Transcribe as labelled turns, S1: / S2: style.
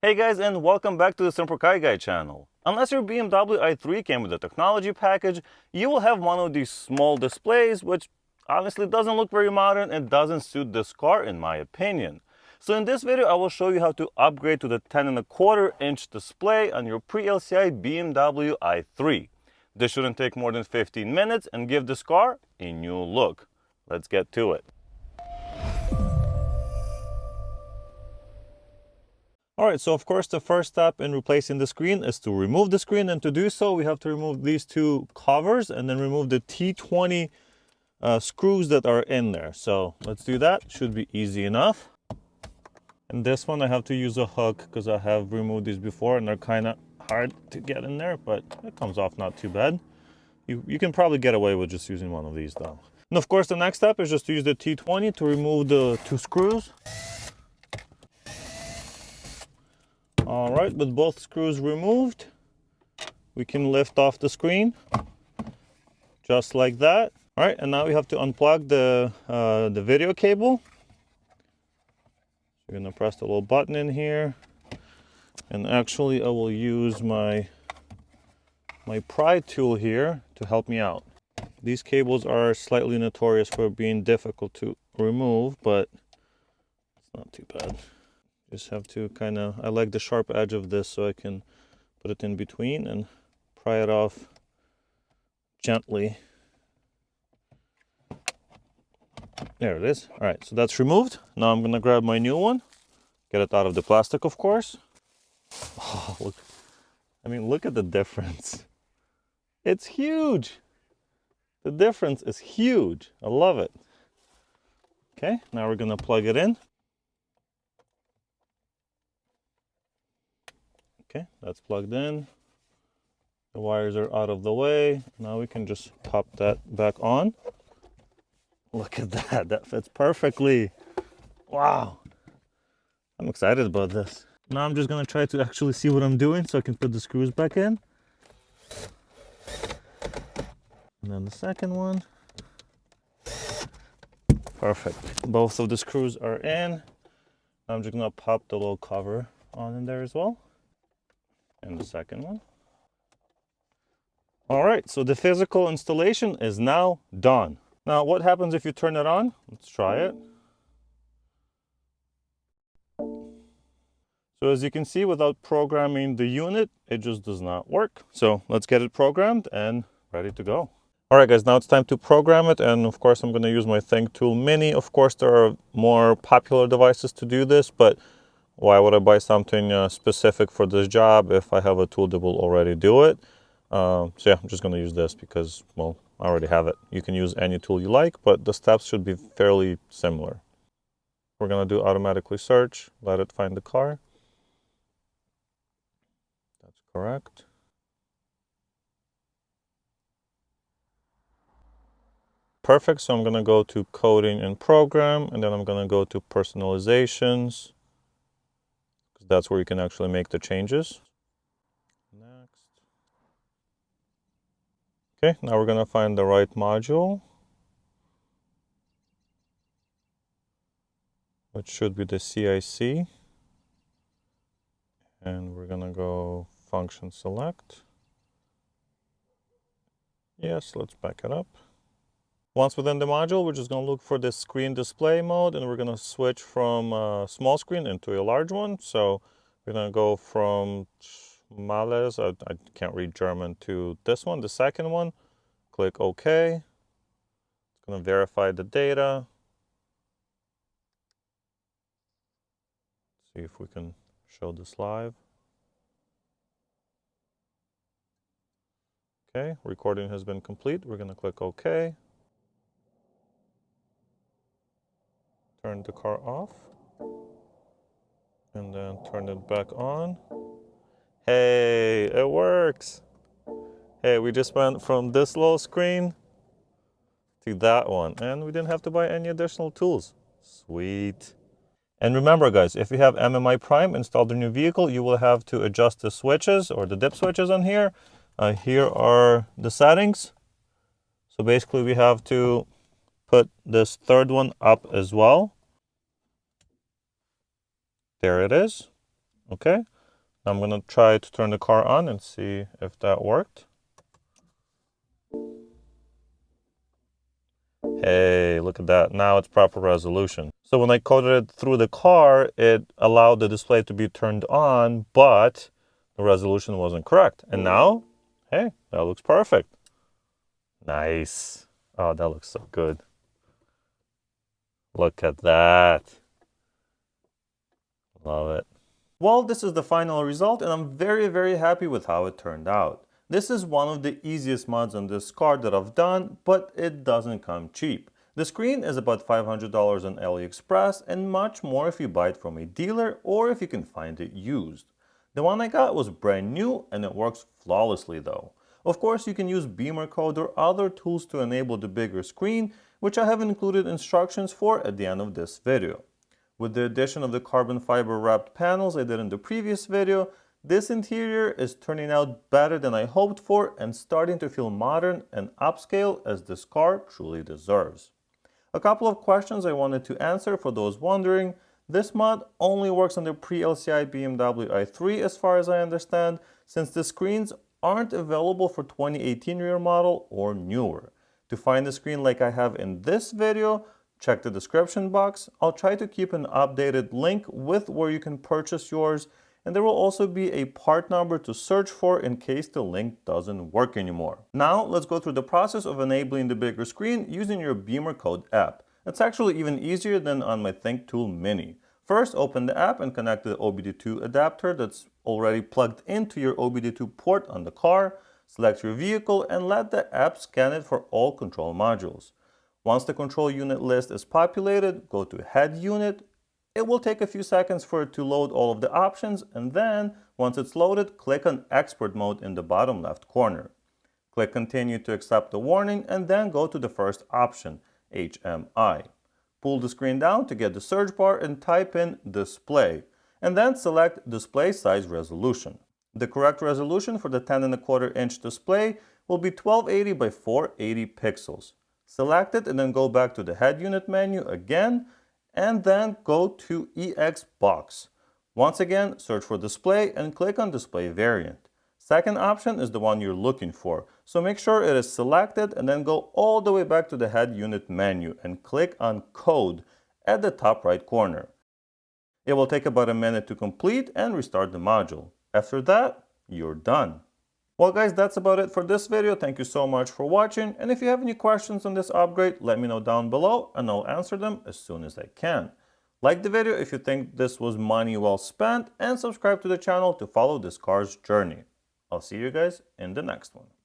S1: Hey guys, and welcome back to the Simple Car Guy channel. Unless your BMW i3 came with a technology package, you will have one of these small displays, which honestly doesn't look very modern and doesn't suit this car in my opinion. So in this video, I will show you how to upgrade to the 10.25-inch display on your pre-LCI BMW i3. This shouldn't take more than 15 minutes and give this car a new look. Let's get to it. Alright, so of course the first step in replacing the screen is to remove the screen, and to do so we have to remove these two covers and then remove the T20 screws that are in there. So let's do that. Should be easy enough. And this one I have to use a hook because I have removed these before and they're kind of hard to get in there, but it comes off not too bad. You can probably get away with just using one of these though. And of course the next step is just to use the T20 to remove the two screws. All right, with both screws removed, we can lift off the screen, just like that. All right, and now we have to unplug the video cable. You're gonna press the little button in here, and actually I will use my pry tool here to help me out. These cables are slightly notorious for being difficult to remove, but it's not too bad. Just have to I like the sharp edge of this so I can put it in between and pry it off gently. There it is. All right, so that's removed. Now I'm gonna grab my new one, get it out of the plastic, of course. Oh, look. I mean, look at the difference. It's huge. The difference is huge. I love it. Okay, now we're gonna plug it in. Okay, that's plugged in. The wires are out of the way. Now we can just pop that back on. Look at that, that fits perfectly. Wow, I'm excited about this. Now I'm just gonna try to actually see what I'm doing so I can put the screws back in. And then the second one. Perfect, both of the screws are in. I'm just gonna pop the little cover on in there as well. And the second one. All right, so the physical installation is now done. Now, what happens if you turn it on? Let's try it. So as you can see, without programming the unit, it just does not work. So let's get it programmed and ready to go. All right, guys, now it's time to program it. And of course, I'm gonna use my Thinktool Mini. Of course, there are more popular devices to do this, but why would I buy something specific for this job if I have a tool that will already do it? So yeah, I'm just gonna use this because, well, I already have it. You can use any tool you like, but the steps should be fairly similar. We're gonna do automatically search, let it find the car. That's correct. Perfect, so I'm gonna go to coding and program, and then I'm gonna go to personalizations, because that's where you can actually make the changes. Next. Okay, now we're gonna find the right module, which should be the CIC. And we're gonna go function select. Yes, let's back it up. Once within the module, we're just gonna look for the screen display mode, and we're gonna switch from a small screen into a large one. So we're gonna go from Males, I can't read German, to this one, the second one. Click OK. It's gonna verify the data. See if we can show this live. Okay, recording has been complete. We're gonna click OK. Turn the car off. And then turn it back on. Hey, it works. Hey, we just went from this little screen to that one, and we didn't have to buy any additional tools. Sweet. And remember, guys, if you have MMIPrime installed in your vehicle, you will have to adjust the switches or the dip switches on here. Here are the settings. So basically, we have to put this third one up as well. There it is. Okay, now I'm gonna try to turn the car on and see if that worked. Hey, look at that. Now it's proper resolution. So when I coded it through the car, it allowed the display to be turned on, but the resolution wasn't correct. And now, hey, that looks perfect. Nice. Oh, that looks so good. Look at that. Love it. Well, this is the final result, and I'm very happy with how it turned out. This is one of the easiest mods on this car that I've done, but it doesn't come cheap. The screen is about $500 on AliExpress and much more if you buy it from a dealer or if you can find it used. The one I got was brand new and it works flawlessly though. Of course, you can use BimmerCode or other tools to enable the bigger screen, which I have included instructions for at the end of this video. With the addition of the carbon fiber wrapped panels I did in the previous video, this interior is turning out better than I hoped for and starting to feel modern and upscale as this car truly deserves. A couple of questions I wanted to answer for those wondering. This mod only works on the pre-LCI BMW i3 as far as I understand, since the screens aren't available for 2018 rear model or newer. To find the screen like I have in this video, check the description box. I'll try to keep an updated link with where you can purchase yours, and there will also be a part number to search for in case the link doesn't work anymore. Now let's go through the process of enabling the bigger screen using your BimmerCode app. It's actually even easier than on my Thinktool Mini. First, open the app and connect the OBD2 adapter that's already plugged into your OBD2 port on the car. Select your vehicle and let the app scan it for all control modules. Once the control unit list is populated, go to Head Unit. It will take a few seconds for it to load all of the options, and then, once it's loaded, click on Expert Mode in the bottom left corner. Click Continue to accept the warning, and then go to the first option, HMI. Pull the screen down to get the search bar and type in Display, and then select Display Size Resolution. The correct resolution for the 10.25-inch display will be 1280 by 480 pixels. Select it and then go back to the Head Unit menu again, and then go to EX Box. Once again, search for Display and click on Display Variant. Second option is the one you're looking for, so make sure it is selected and then go all the way back to the Head Unit menu and click on Code at the top right corner. It will take about a minute to complete and restart the module. After that, you're done. Well guys, that's about it for this video. Thank you so much for watching, and if you have any questions on this upgrade, let me know down below and I'll answer them as soon as I can. Like the video if you think this was money well spent, and subscribe to the channel to follow this car's journey. I'll see you guys in the next one.